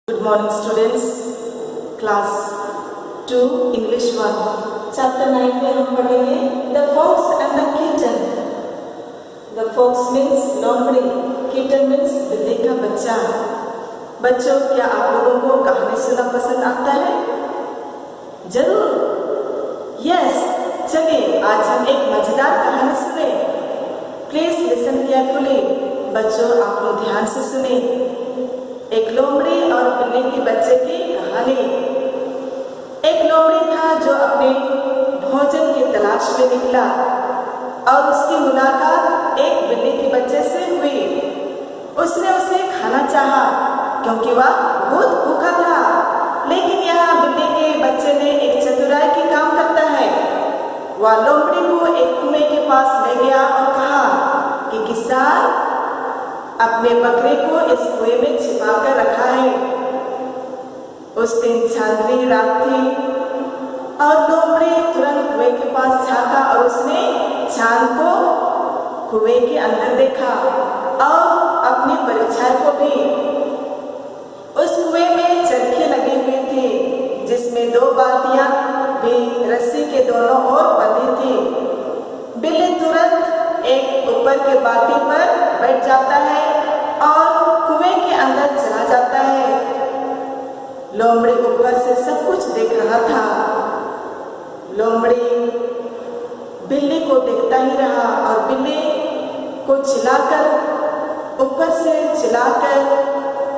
Good morning students, class 2 English 1 chapter 9 में हम पढ़ेंगे The Fox and the Kitten. The fox means लोमड़ी, kitten means बिल्ली का बच्चा. बच्चों, क्या आप लोगों को कहानी सुनना पसंद आता है? जरूर. Yes, चलिए आज हम एक मजेदार कहानी सुने. Please listen carefully. बच्चों, आप लोग ध्यान से सुने. एक लोमड़ी और बिल्ली के बच्चे की कहानी. एक लोमड़ी था जो अपने भोजन की तलाश में निकला और उसकी मुलाकात एक बिल्ली के बच्चे से हुई. उसने उसे खाना चाहा क्योंकि वह बहुत भूखा था. लेकिन यहाँ बिल्ली के बच्चे ने एक चतुराई की काम करता है. वह लोमड़ी को एक कुएं के पास ले गया और कहा कि किसान, अपने बकरे को इस कुएं में छिपा कर रखा है. उस दिन चांदनी रात थी और लोमड़ी तुरंत कुएं के पास झांका और उसने चांद को कुएं के अंदर देखा और अपनी परीक्षा को भी. उस कुएं में चरखी लगी हुई थी जिसमें 2 बाल्टियां भी रस्सी के दोनों ओर बंधी थी. बिल्ली तुरंत एक ऊपर के बाल्टी पर बैठ जाता है और कुएं के अंदर चला जाता है. लोमड़ी ऊपर से सब कुछ देख रहा था. लोमड़ी बिल्ली को देखता ही रहा और बिल्ली को चिल्लाकर, ऊपर से चिल्लाकर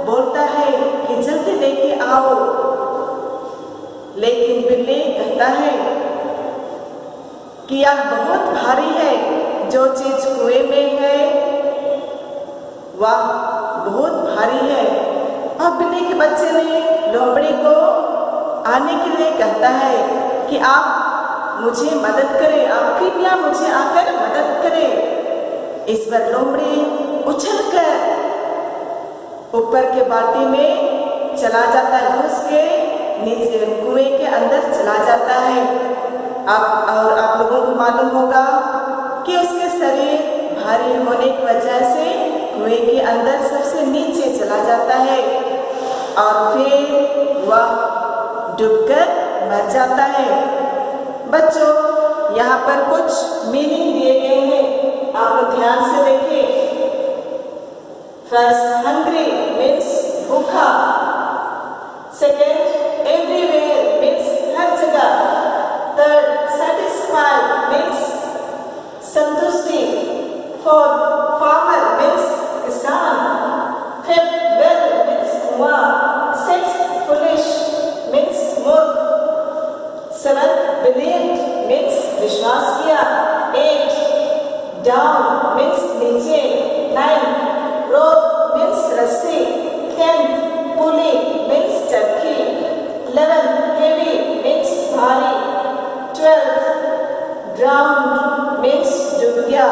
बोलता है कि जल्दी लेके आओ. लेकिन बिल्ली कहता है कि यह बहुत भारी है. जो चीज कुएं में है वह बहुत भारी है. अब बिल्ली के बच्चे ने लोमड़ी को आने के लिए कहता है कि आप मुझे मदद करें, आप कृपया मुझे आकर मदद करें. इस पर लोमड़ी उछलकर ऊपर के बाल्टी में चला जाता है, घुस के नीचे कुएं के अंदर चला जाता है. और आप लोगों को मालूम होगा कि उसके शरीर भारी होने की वजह से कुएं के अंदर सबसे नीचे चला जाता है और फिर वह डूबकर मर जाता है. बच्चों, यहाँ पर कुछ मीनिंग दिए गए हैं, आप ध्यान से देखिए. फर्स्ट, हंग्री मीन्स भूखा. सेकेंड, एवरीवेयर मीन्स हर जगह. थर्ड, सेटिस्फाइड मीन्स संतुष्टि. फोर्थ, फार्मर मीन्स किसान. फिफ्थ, वेल मीन्स कुआं. सिक्स्थ, फुलिश मीन्स मूर्ख. सेवेंथ, बिलीव्ड मीन्स विश्वास किया. एट, डाउन मीन्स नीचे. नाइन, रोप मीन्स रस्सी. टेंथ, पुली मीन्स चरखी. 11, हेवी मीन्स भारी. 12, ड्राउंड मीन्स डूब गया.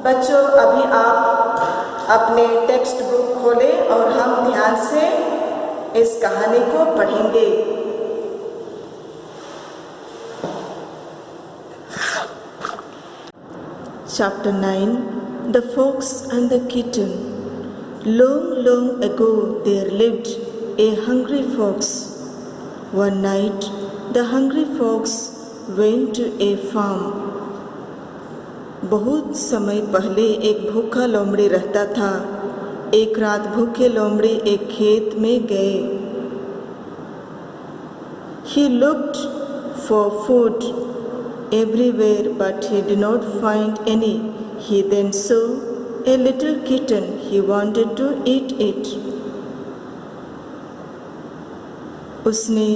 बच्चों, अभी आप अपने टेक्स्ट बुक खोलें और हम ध्यान से इस कहानी को पढ़ेंगे. Chapter 9 The Fox and the Kitten. Long, long ago there lived a hungry fox. One night the hungry fox went to a farm. बहुत समय पहले एक भूखा लोमड़ी रहता था. एक रात भूखे लोमड़ी एक खेत में गए. He looked for food everywhere but he did not find any. He then saw a little kitten. He wanted to eat it. उसने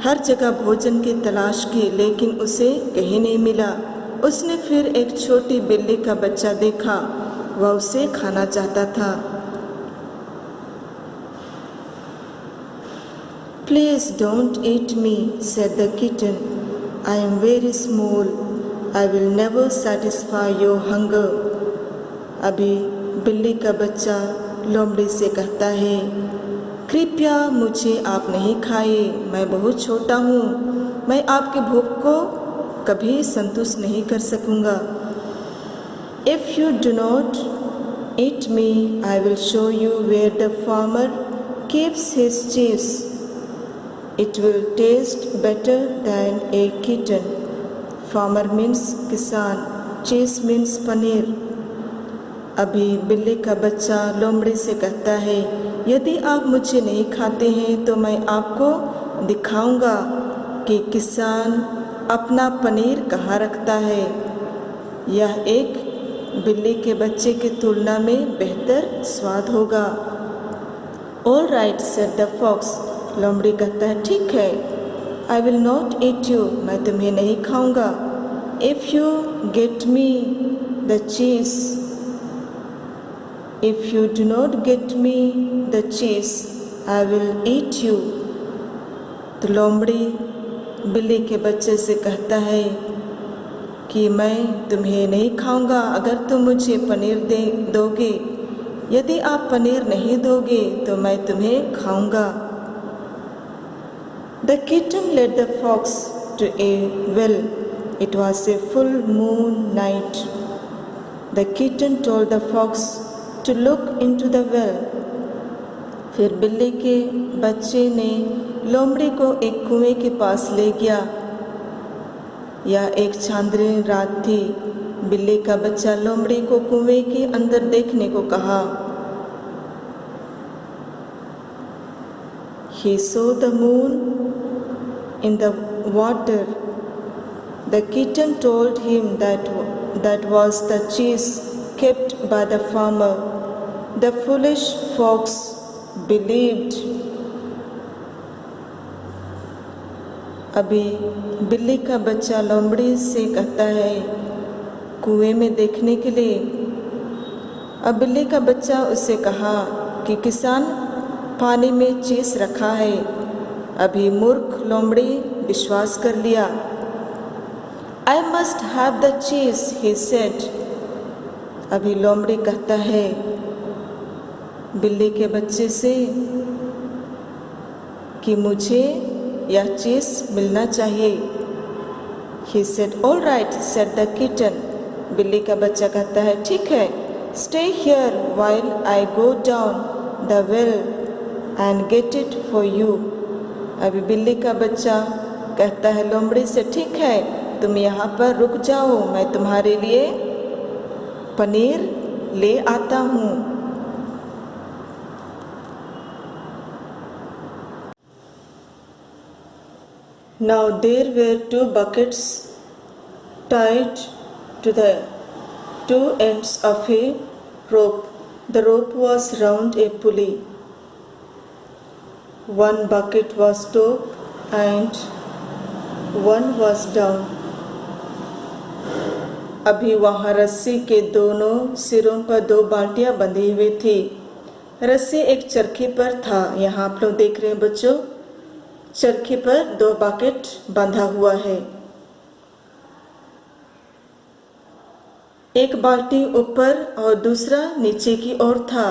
हर जगह भोजन की तलाश की लेकिन उसे कहीं नहीं मिला. उसने फिर एक छोटी बिल्ली का बच्चा देखा. वह उसे खाना चाहता था. Please don't eat me, said the kitten. I am very small. I will never satisfy your hunger. अभी बिल्ली का बच्चा लोमड़ी से कहता है, कृपया मुझे आप नहीं खाइए, मैं बहुत छोटा हूँ, मैं आपकी भूख को कभी संतुष्ट नहीं कर सकूँगा. If you do not eat me, I will show you where the farmer keeps his cheese, it will taste better than a kitten. Farmer means किसान, cheese means पनीर। अभी बिल्ली का बच्चा लोमड़ी से कहता है, यदि आप मुझे नहीं खाते हैं तो मैं आपको दिखाऊंगा कि किसान अपना पनीर कहाँ रखता है। यह एक बिल्ली के बच्चे की तुलना में बेहतर स्वाद होगा। All right, said the fox. लोमड़ी कहता है, ठीक है, I will not eat you, मैं तुम्हें नहीं खाऊंगा। If you get me the cheese, if you do not get me the cheese, I will eat you. तो लोमड़ी बिल्ली के बच्चे से कहता है कि मैं तुम्हें नहीं खाऊंगा अगर तुम मुझे पनीर दोगे। यदि आप पनीर नहीं दोगे तो मैं तुम्हें खाऊंगा। The kitten led the fox to a well. It was a full moon night. The kitten told the fox to look into the well. फिर बिल्ली के बच्चे ने लोमड़ी को एक कुएं के पास ले गया। यह एक चांदनी रात थी। बिल्ली का बच्चा लोमड़ी को कुएं के अंदर देखने को कहा। He saw the moon in the water. The kitten told him that was the cheese kept by the farmer. The foolish fox believed. अभी बिल्ली का बच्चा लोमड़ी से कहता है कुएं में देखने के लिए। अब बिल्ली का बच्चा उससे कहा कि किसान पानी में चीज रखा है। अभी मूर्ख लोमड़ी विश्वास कर लिया। I must have the cheese, he said. अभी लोमड़ी कहता है बिल्ली के बच्चे से कि मुझे यह चीज मिलना चाहिए। He said, all right, said the kitten. बिल्ली का बच्चा कहता है, ठीक है, stay here while I go down the well and get it for you. अभी बिल्ली का बच्चा कहता है लोमड़ी से, ठीक है, तुम यहाँ पर रुक जाओ, मैं तुम्हारे लिए पनीर ले आता हूँ। Now there were 2 buckets tied to the 2 ends of a rope. The rope was round a pulley. One bucket was top and one was down. अभी वहाँ रस्सी के दोनों सिरों पर 2 बाल्टियाँ बंधी हुई थी। रस्सी एक चरखी पर था। यहाँ आप लोग देख रहे हैं बच्चों, चरखी पर 2 बकेट बंधा हुआ है। एक बाल्टी ऊपर और दूसरा नीचे की ओर था।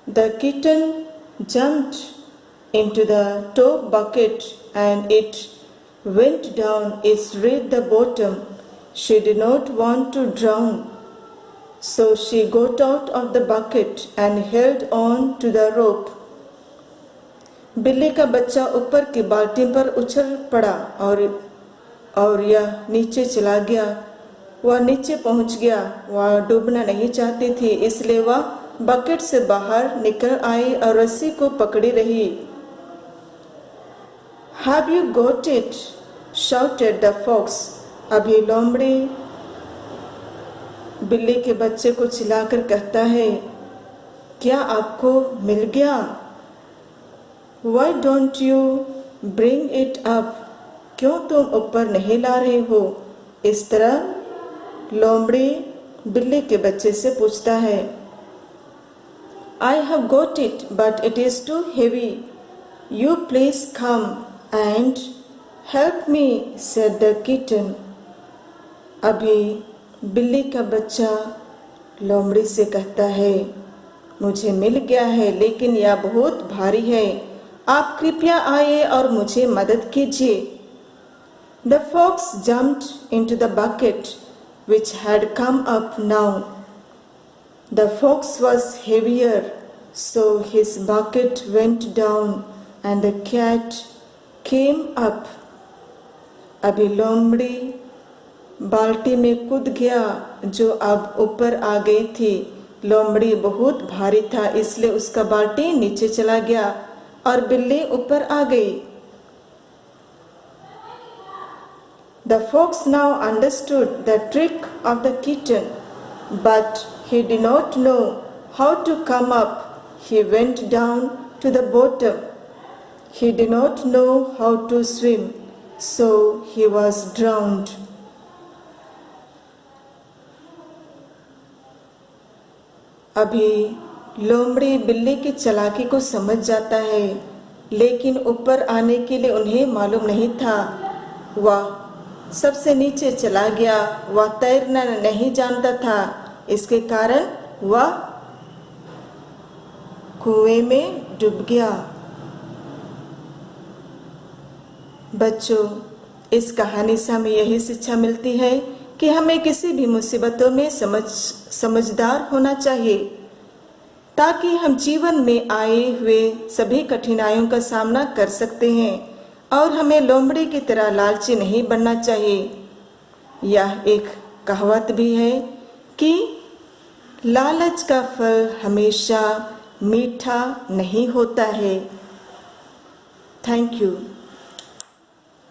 The kitten jumped into the top bucket and it went down. It reached the bottom. She did not want to drown. So she got out of the bucket and held on to the rope. बिल्ली का बच्चा ऊपर की बाल्टी पर उछल पड़ा और यह नीचे चला गया। वह नीचे पहुंच गया। वह डूबना नहीं चाहती थी, इसलिए वह बकेट से बाहर निकल आई और रस्सी को पकड़ी रही। Have you got it? shouted the fox. अभी लोमड़ी बिल्ली के बच्चे को चिल्लाकर कहता है, क्या आपको मिल गया? Why don't you bring it up? क्यों तुम ऊपर नहीं ला रहे हो? इस तरह लोमड़ी बिल्ली के बच्चे से पूछता है। I have got it, but it is too heavy. You please come and help me, said the kitten. अभी बिल्ली का बच्चा लोमड़ी से कहता है, मुझे मिल गया है लेकिन यह बहुत भारी है, आप कृपया आइए और मुझे मदद कीजिए। The fox jumped into the bucket which had come up now. The fox was heavier, so his bucket went down and the cat came up. अभी लोमड़ी बाल्टी में कूद गया जो अब ऊपर आ गई थी। लोमड़ी बहुत भारी था इसलिए उसका बाल्टी नीचे चला गया और बिल्ली ऊपर आ गई। The fox now understood the trick of the kitten, but he did not know how to come up. He went down to the bottom. He did not know how to swim, so he was drowned. अभी लोमड़ी बिल्ली की चालाकी को समझ जाता है, लेकिन ऊपर आने के लिए उन्हें मालूम नहीं था। वह सबसे नीचे चला गया। वह तैरना नहीं जानता था, इसके कारण वह कुएं में डूब गया। बच्चों, इस कहानी से हमें यही शिक्षा मिलती है कि हमें किसी भी मुसीबतों में समझदार होना चाहिए, ताकि हम जीवन में आए हुए सभी कठिनाइयों का सामना कर सकते हैं और हमें लोमड़ी की तरह लालची नहीं बनना चाहिए। यह एक कहावत भी है कि लालच का फल हमेशा मीठा नहीं होता है। Thank you.